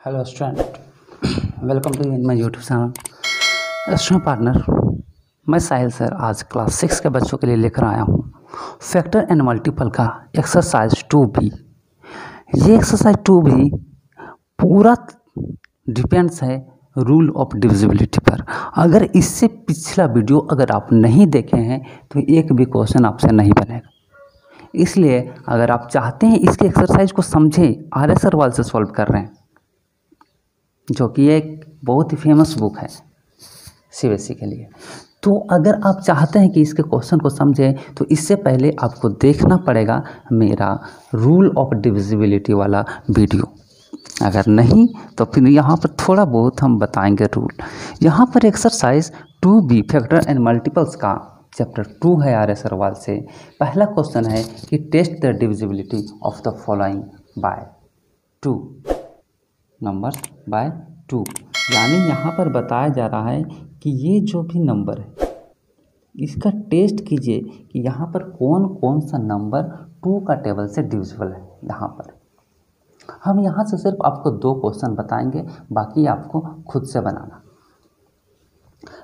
Hello student, welcome to in my YouTube channel student partner. मैं Sahil sir आज class 6 के बच्चों के लिए लेकर आया हूँ फैक्टर एंड मल्टीपल का एक्सरसाइज 2B। ये एक्सरसाइज 2B पूरा डिपेंड्स है रूल ऑफ डिविजिबिलिटी पर। अगर इससे पिछला वीडियो अगर आप नहीं देखे हैं तो एक भी क्वेश्चन आपसे नहीं बनेगा। इसलिए अगर आप चाहते हैं इसके एक्सरसाइज को समझें, आर एस अग्रवाल से सॉल्व कर रहे हैं, जो कि एक बहुत ही फेमस बुक है सीबीएसई के लिए। तो अगर आप चाहते हैं कि इसके क्वेश्चन को समझें तो इससे पहले आपको देखना पड़ेगा मेरा रूल ऑफ डिविजिबिलिटी वाला वीडियो। अगर नहीं तो फिर यहाँ पर थोड़ा बहुत हम बताएंगे रूल। यहाँ पर exercise 2B factor and multiples का चैप्टर 2 है आर एस अग्रवाल से। पहला क्वेश्चन है कि test the divisibility of the following by 2 numbers by 2। यानी यहाँ पर बताया जा रहा है कि ये जो भी नंबर है इसका टेस्ट कीजिए कि यहाँ पर कौन कौन सा नंबर 2 का टेबल से डिविजिबल है। यहाँ पर हम यहाँ से सिर्फ आपको 2 क्वेश्चन बताएंगे, बाकी आपको खुद से बनाना।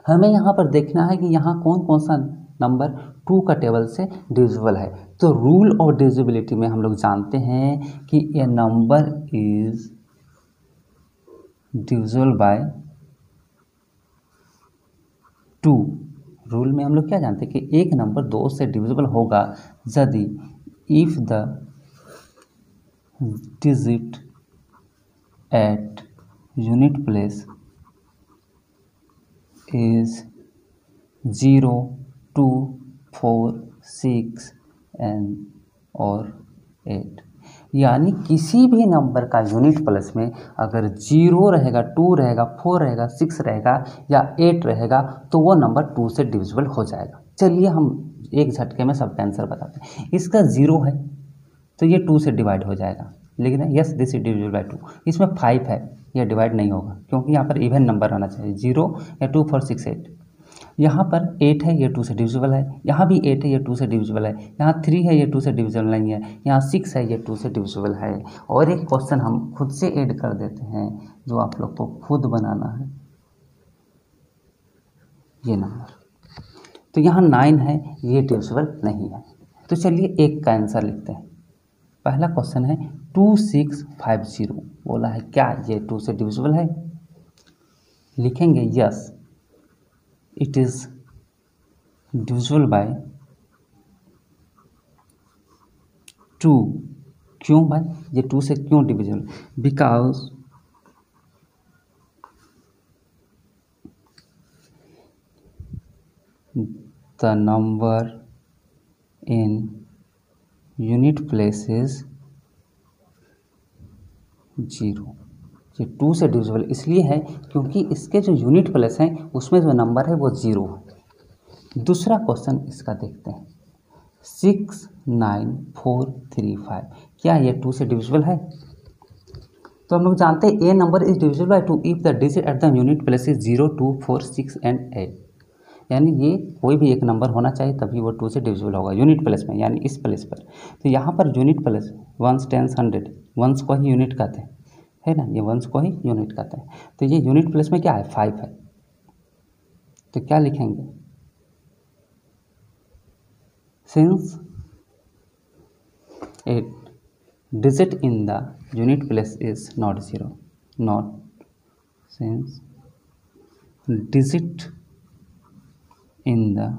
हमें यहाँ पर देखना है कि यहाँ कौन कौन सा नंबर 2 का टेबल से डिविजिबल है। तो रूल ऑफ डिविजिबिलिटी में हम लोग जानते हैं कि a number is divisible by 2। Rule में हम लोग क्या जानते हैं कि एक नंबर 2 से डिविजिबल होगा यदि if the digit at unit place is 0, 2, 4, 6 and और 8। यानी किसी भी नंबर का यूनिट प्लेस में अगर 0 रहेगा, 2 रहेगा, 4 रहेगा, 6 रहेगा या 8 रहेगा तो वो नंबर 2 से डिविजिबल हो जाएगा। चलिए हम एक झटके में सबका आंसर बताते हैं। इसका 0 है तो ये 2 से डिवाइड हो जाएगा, लेकिन yes this is divisible by 2। इसमें 5 है, यह डिवाइड नहीं होगा क्योंकि यहाँ पर इवन नंबर आना चाहिए, 0 या 2, 4, 6, 8। यहाँ पर 8 है, ये 2 से डिविजिबल है। यहाँ भी 8 है, ये 2 से डिविजिबल है। यहाँ 3 है, ये 2 से डिविजिबल नहीं है। यहाँ 6 है, ये 2 से डिविजिबल है। और एक क्वेश्चन हम खुद से ऐड कर देते हैं जो आप लोग को खुद बनाना है, ये नंबर। तो यहाँ 9 है, ये डिविजिबल नहीं है। तो चलिए एक का आंसर लिखते हैं। पहला क्वेश्चन है 2650, बोला है क्या ये 2 से डिविजिबल है? लिखेंगे yes it is divisible by 2। क्यों भाई ये 2 से क्यों divisible? Because the number in unit place is 0। ये 2 से डिविजिबल इसलिए है क्योंकि इसके जो यूनिट प्लेस हैं उसमें जो नंबर है वो 0 है। दूसरा क्वेश्चन इसका देखते हैं 69435, क्या ये 2 से डिविजिबल है? तो हम लोग जानते हैं a number is divisible by 2 if the digit at the unit place is 0, 2, 4, 6 and 8। यानी ये कोई भी एक नंबर होना चाहिए तभी वो 2 से डिविजिबल होगा यूनिट प्लेस में, यानी इस प्लेस पर। तो यहाँ पर यूनिट प्लेस 1, 10, 100 वंस को ही यूनिट कहते हैं, है ना, ये वंस को ही यूनिट कहते हैं। तो ये यूनिट प्लेस में क्या है? 5 है। तो क्या लिखेंगे? Since A digit in the unit place is not 0, not since digit in the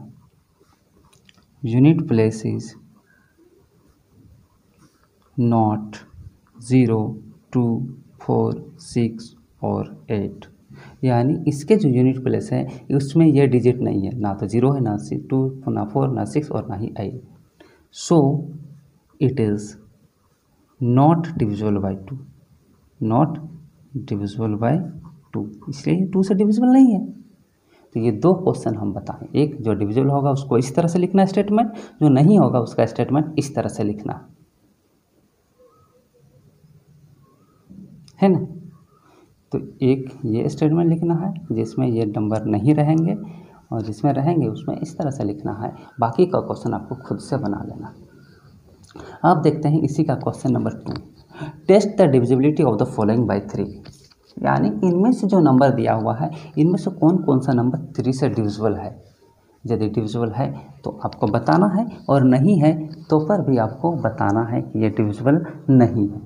unit place is not 0, 2, 4, 6 और 8। यानी इसके जो यूनिट प्लेस है उसमें यह डिजिट नहीं है, ना तो 0 है, ना 2, ना 4, ना 6 और ना ही 8। So it is not divisible by 2, not divisible by 2, इसलिए 2 से डिविजिबल नहीं है। तो ये 2 क्वेश्चन हम बताएं, एक जो डिविजिबल होगा उसको इस तरह से लिखना स्टेटमेंट, जो नहीं होगा उसका स्टेटमेंट इस तरह से लिखना है ना। तो एक ये स्टेटमेंट लिखना है जिसमें ये नंबर नहीं रहेंगे और जिसमें रहेंगे उसमें इस तरह से लिखना है। बाकी का क्वेश्चन आपको खुद से बना लेना। अब देखते हैं इसी का question number 2, test the divisibility of the following by 3। यानी इनमें से जो नंबर दिया हुआ है इनमें से कौन कौन सा नंबर 3 से डिविजिबल है। यदि डिविजिबल है तो आपको बताना है, और नहीं है तो पर भी आपको बताना है कि ये डिविजिबल नहीं है।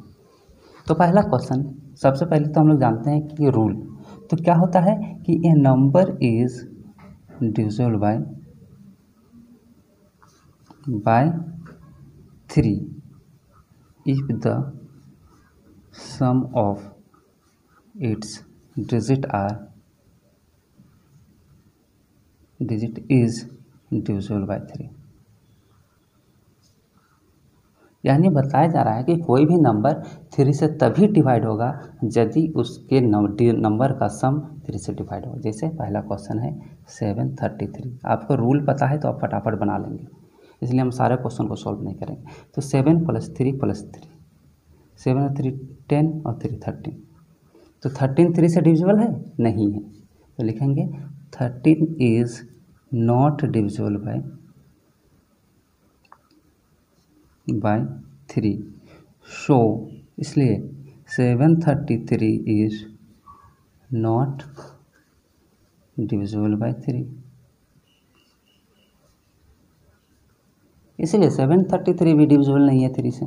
तो पहला क्वेश्चन, सबसे पहले तो हम लोग जानते हैं कि रूल तो क्या होता है कि a number is divisible by 3 if the sum of its digit is divisible by 3। यानी बताया जा रहा है कि कोई भी नंबर 3 से तभी डिवाइड होगा यदि उसके नंबर का सम 3 से डिवाइड हो। जैसे पहला क्वेश्चन है 733। आपको रूल पता है तो आप फटाफट बना लेंगे, इसलिए हम सारे क्वेश्चन को सॉल्व नहीं करेंगे। तो 7 + 3 + 3, 7 और 3 10 और 3 13। तो 13 3 से डिविजिबल है नहीं है, तो लिखेंगे 13 इज नॉट डिविजिबल बाय 3। सो इसलिए 733 इज नॉट डिविजिबल बाय 3। इसलिए 733 भी डिविजिबल नहीं है 3 से।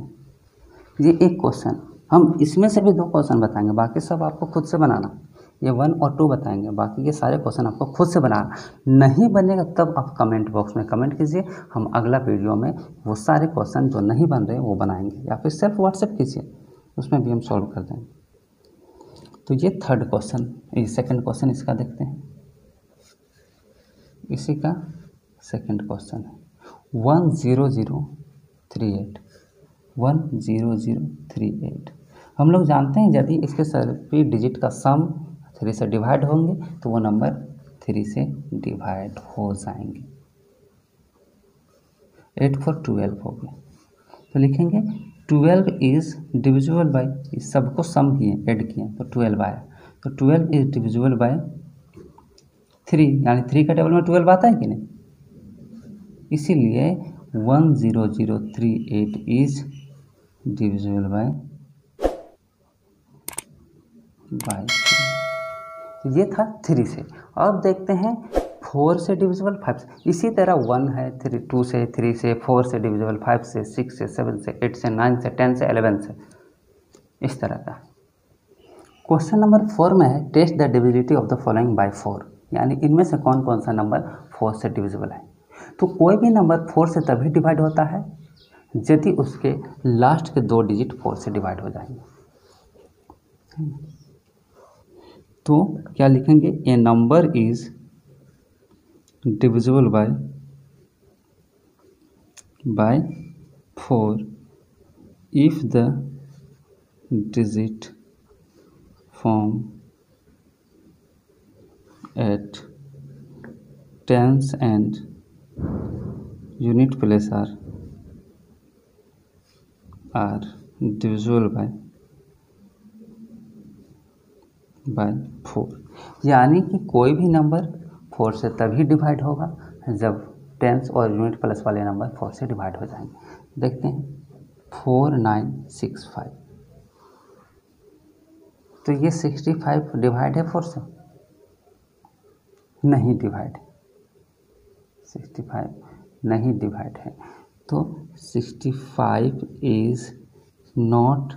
ये एक क्वेश्चन, हम इसमें से भी 2 क्वेश्चन बताएंगे, बाकी सब आपको खुद से बनाना। ये 1 और 2 बताएंगे, बाकी ये सारे क्वेश्चन आपको खुद से बनाना। नहीं बनेगा तब आप कमेंट बॉक्स में कमेंट कीजिए, हम अगला वीडियो में वो सारे क्वेश्चन जो नहीं बन रहे वो बनाएंगे, या फिर सिर्फ व्हाट्सएप कीजिए, उसमें भी हम सॉल्व कर देंगे। तो ये थर्ड क्वेश्चन, ये सेकंड क्वेश्चन इसका देखते हैं। इसी का सेकंड क्वेश्चन है 10038 10038। हम लोग जानते हैं यदि इसके सभी डिजिट का सम 3 से डिवाइड होंगे तो वो नंबर 3 से डिवाइड हो जाएंगे। 8 4 12 हो गया, तो लिखेंगे 12 इज डिविजिबल बाय, इस सबको सम किए ऐड किए तो 12 आया। तो 12 इज डिविजिबल बाय 3, यानी 3 का टेबल में 12 आता है कि नहीं, इसीलिए 10038 इज डिविजिबल बाय 3। तो ये था 3 से। अब देखते हैं 4 से डिविजिबल 5 से। इसी तरह 1 है 2 से, 3 से, 4 से डिविजिबल, 5 से, 6 से, 7 से, 8 से, 9 से, 10 से, 11 से, इस तरह का। क्वेश्चन नंबर 4 में है test the divisibility of the following by 4, यानी इनमें से कौन कौन सा नंबर 4 से डिविजिबल है। तो कोई भी नंबर 4 से तभी डिवाइड होता है यदि उसके लास्ट के 2 डिजिट 4 से डिवाइड हो जाएंगे। तो क्या लिखेंगे, a number is divisible by 4 if the digit form at tens and unit place are divisible by 4। यानी कि कोई भी नंबर 4 से तभी डिवाइड होगा जब टेंस और यूनिट प्लस वाले नंबर 4 से डिवाइड हो जाएंगे। देखते हैं 4965। तो ये 65 डिवाइड है 4 से, नहीं डिवाइड, 65 नहीं डिवाइड है। तो 65 is not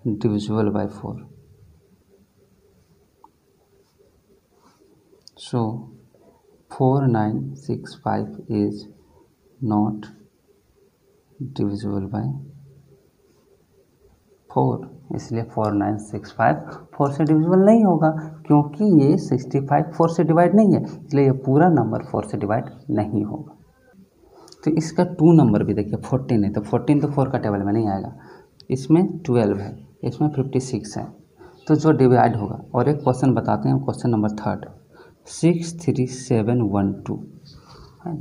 divisible by 4। So 4965 is not divisible by 4, इसलिए 4965 4 से डिविजिबल नहीं होगा, क्योंकि ये 65 4 से डिवाइड नहीं है, इसलिए ये पूरा नंबर 4 से डिवाइड नहीं होगा। तो इसका 2 नंबर भी देखिए 14 है, तो 14 तो 4 का टेबल में नहीं आएगा, इसमें 12 है, इसमें 56 है, तो जो डिवाइड होगा। और एक क्वेश्चन बताते हैं, क्वेश्चन नंबर 3 63712 है।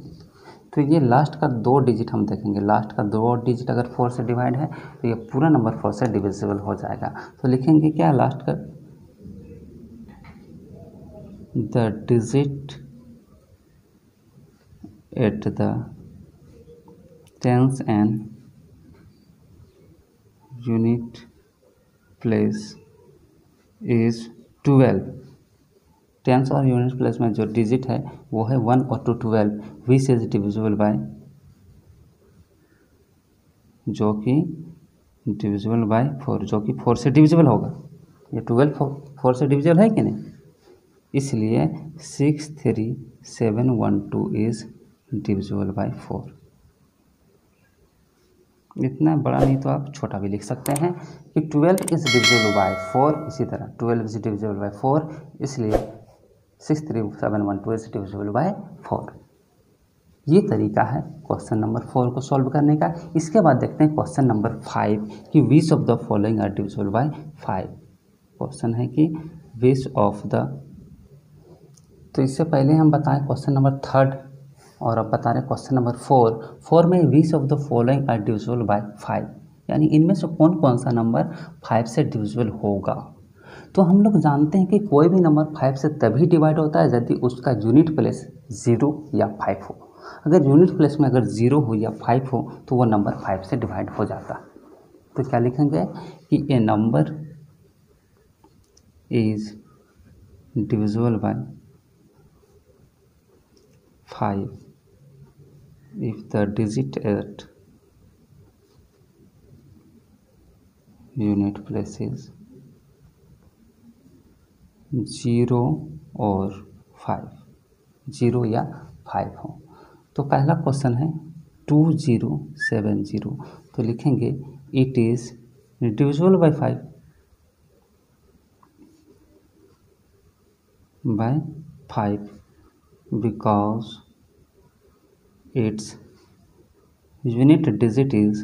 तो ये लास्ट का 2 डिजिट हम देखेंगे, लास्ट का 2 डिजिट अगर 4 से डिवाइड है तो ये पूरा नंबर 4 से डिविजिबल हो जाएगा। तो लिखेंगे क्या लास्ट का, the digit at the tens and unit place is 12 tens और यूनिट प्लेस में जो डिजिट है वो है 1 और 2 12 विच इज डिविजिबल बाय, जो कि डिविजिबल बाय 4, जो कि 4 से डिविजिबल होगा। ये 12 4 से डिविजिबल है कि नहीं, इसलिए 63712 इज डिविजिबल बाय 4। इतना बड़ा नहीं तो आप छोटा भी लिख सकते हैं कि 12 इज डिविजिबल बाय 4, इसी तरह 12 इज डिविजिबल बाय 4, इसलिए 63712 इज डिविजिबल बाय 4। ये तरीका है क्वेश्चन नंबर 4 को सॉल्व करने का। इसके बाद देखते हैं क्वेश्चन नंबर 5 कि which of the following are divisible by 5। Question है कि विच ऑफ द, तो इससे पहले हम बताएं क्वेश्चन नंबर 3 और अब बता रहे क्वेश्चन नंबर 4 में which of the following are divisible by 5, यानी इनमें से कौन कौन सा नंबर 5 से डिविजिबल होगा। तो हम लोग जानते हैं कि कोई भी नंबर 5 से तभी डिवाइड होता है यदि उसका यूनिट प्लेस 0 या 5 हो। अगर यूनिट प्लेस में अगर 0 हो या 5 हो तो वो नंबर 5 से डिवाइड हो जाता। तो क्या लिखेंगे कि a number is divisible by 5 if the digit at unit place is 0 और 5, 0 या 5 हो। तो पहला क्वेश्चन है 2070, तो लिखेंगे it is divisible by 5 because its unit digit is,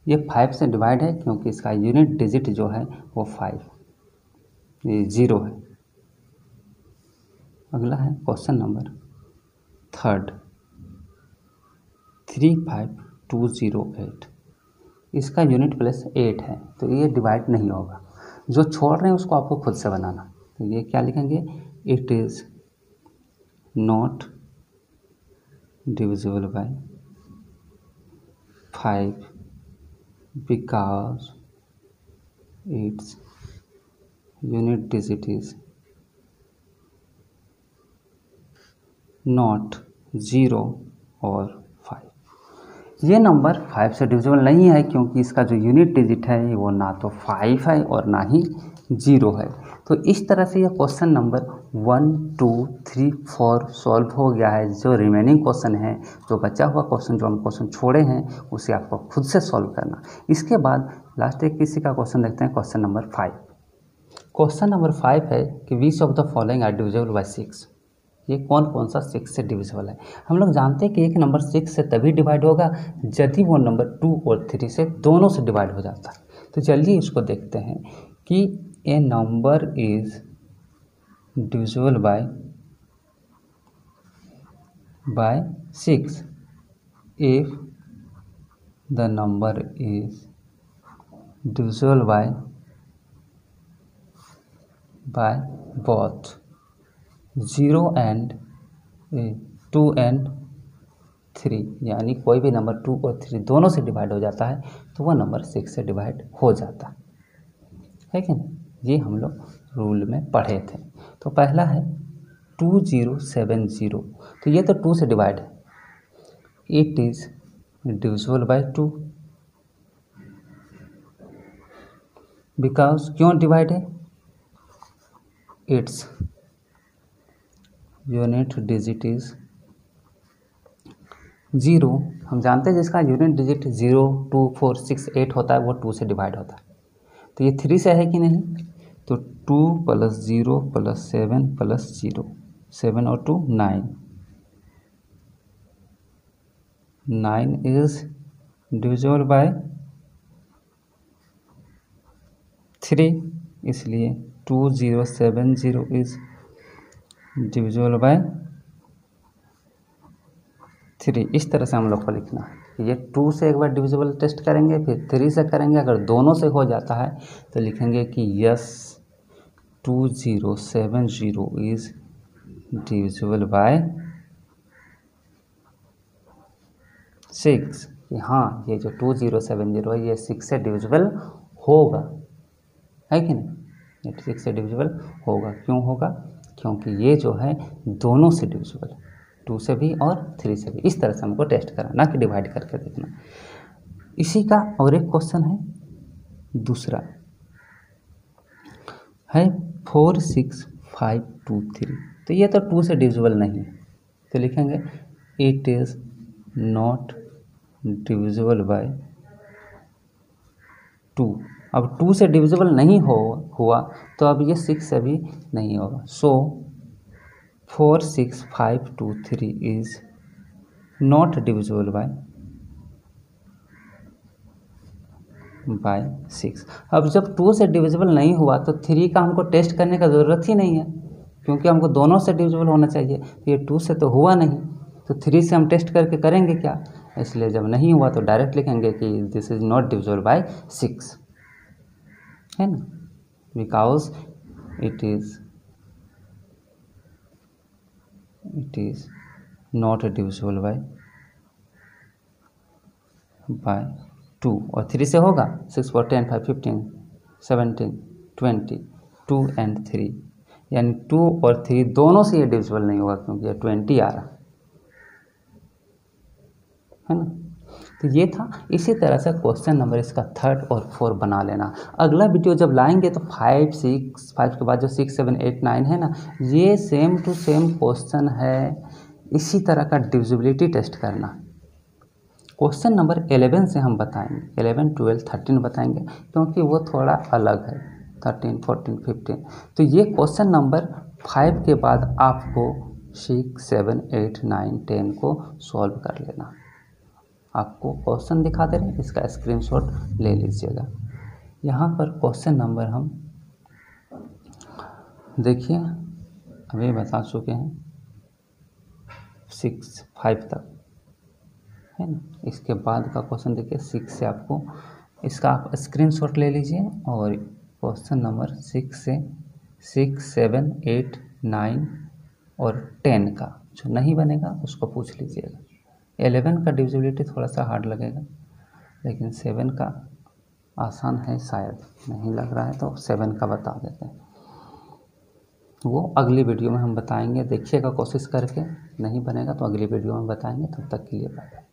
ये 5 से डिवाइड है क्योंकि इसका यूनिट डिजिट जो है वो 5, ये 0 है। अगला है क्वेश्चन नंबर 3 35208, इसका यूनिट प्लेस 8 है, तो ये डिवाइड नहीं होगा। जो छोड़ रहे हैं उसको आपको खुद से बनाना। तो ये क्या लिखेंगे, it is not divisible by 5 because its unit digit is not 0 और 5। ये नंबर 5 से डिविजिबल नहीं है क्योंकि इसका जो यूनिट डिजिट है वो ना तो 5 है और ना ही 0 है। तो इस तरह से ये क्वेश्चन नंबर 1 2 3 4 सॉल्व हो गया है। जो रिमेनिंग क्वेश्चन है, जो बचा हुआ क्वेश्चन, जो हम क्वेश्चन छोड़े हैं, उसे आपको खुद से सॉल्व करना। इसके बाद लास्ट एक किसी का क्वेश्चन देखते हैं, क्वेश्चन नंबर 5। क्वेश्चन नंबर 5 है कि which of the following are divisible by 6। ये कौन कौन सा 6 से डिविजिबल है। हम लोग जानते हैं कि एक नंबर 6 से तभी डिवाइड होगा यदि वो नंबर 2 और 3 से दोनों से डिवाइड हो जाता है। तो चलिए इसको देखते हैं कि a number is divisible by 6 if the number is divisible by both 0 and 2 and 3, यानी कोई भी नंबर 2 और 3 दोनों से डिवाइड हो जाता है तो वह नंबर 6 से डिवाइड हो जाता है कि नहीं। ये हम लोग रूल में पढ़े थे। तो पहला है 2070, तो ये तो 2 से डिवाइड है, it is divisible by 2 because, क्यों डिवाइड है, इट्स यूनिट डिजिट इज 0। हम जानते हैं जिसका यूनिट डिजिट 0 2 4 6 8 होता है वो 2 से डिवाइड होता है। तो ये 3 से है कि नहीं, तो 2 + 0 + 7 + 0, 7 और 2 9, 9 इज डिविजिबल बाय 3, इसलिए 2070 इज डिविजिबल बाय 3। इस तरह से हम लोग को लिखना है। ये 2 से एक बार डिविजिबल टेस्ट करेंगे, फिर 3 से करेंगे। अगर दोनों से हो जाता है तो लिखेंगे कि यस 2070 इज डिविजिबल बाय 6, कि हाँ ये जो 2070 है ये 6 से डिविजिबल होगा। है कि नहीं। 86 से डिविजिबल होगा, क्यों होगा, क्योंकि ये जो है दोनों से डिविजिबल है, 2 से भी और 3 से भी। इस तरह से हमको टेस्ट करना, ना कि डिवाइड करके देखना। इसी का और एक क्वेश्चन है दूसरा है 4 6 5 2 3। तो ये तो 2 से डिविजिबल नहीं है, तो लिखेंगे it is not divisible by 2। अब 2 से डिविजिबल नहीं हुआ तो अब ये 6 से भी नहीं होगा। सो 4 6 5 2 3 इज नॉट डिविजिबल बाय 6। अब जब 2 से डिविजिबल नहीं हुआ तो 3 का हमको टेस्ट करने का ज़रूरत ही नहीं है, क्योंकि हमको दोनों से डिविजिबल होना चाहिए। ये 2 से तो हुआ नहीं, तो 3 से हम टेस्ट करके करेंगे क्या, इसलिए जब नहीं हुआ तो डायरेक्ट लिखेंगे कि this is not divisible by 6, है ना, because it is not divisible by 2। और 3 से होगा 6 4 10 5 15 17 20 2 and 3, यानी 2 और 3 दोनों से ये डिविजिबल नहीं होगा, क्योंकि ये 20 आ रहा है ना। तो ये था। इसी तरह से क्वेश्चन नंबर इसका 3 और 4 बना लेना। अगला वीडियो जब लाएंगे तो 5 6 5 के बाद जो 6 7 8 9 है ना, ये सेम टू सेम क्वेश्चन है। इसी तरह का डिविजिबिलिटी टेस्ट करना। क्वेश्चन नंबर 11 से हम बताएंगे, 11 12 13 बताएंगे, क्योंकि वो थोड़ा अलग है, 13 14 15। तो ये क्वेश्चन नंबर 5 के बाद आपको 6 7 8 9 10 को सॉल्व कर लेना। आपको क्वेश्चन दिखा दे रहे हैं, इसका स्क्रीनशॉट ले लीजिएगा। यहाँ पर क्वेश्चन नंबर हम देखिए अभी बता चुके हैं 6 5 तक, है ना। इसके बाद का क्वेश्चन देखिए 6 से आपको इसका आप स्क्रीनशॉट ले लीजिए, और क्वेश्चन नंबर 6 से 6 7 8 9 और 10 का जो नहीं बनेगा उसको पूछ लीजिएगा। 11 का डिविजिबिलिटी थोड़ा सा हार्ड लगेगा, लेकिन 7 का आसान है, शायद नहीं लग रहा है तो 7 का बता देते हैं। वो अगली वीडियो में हम बताएंगे, देखिएगा कोशिश करके, नहीं बनेगा तो अगली वीडियो में बताएंगे। तब तक के लिए बाय।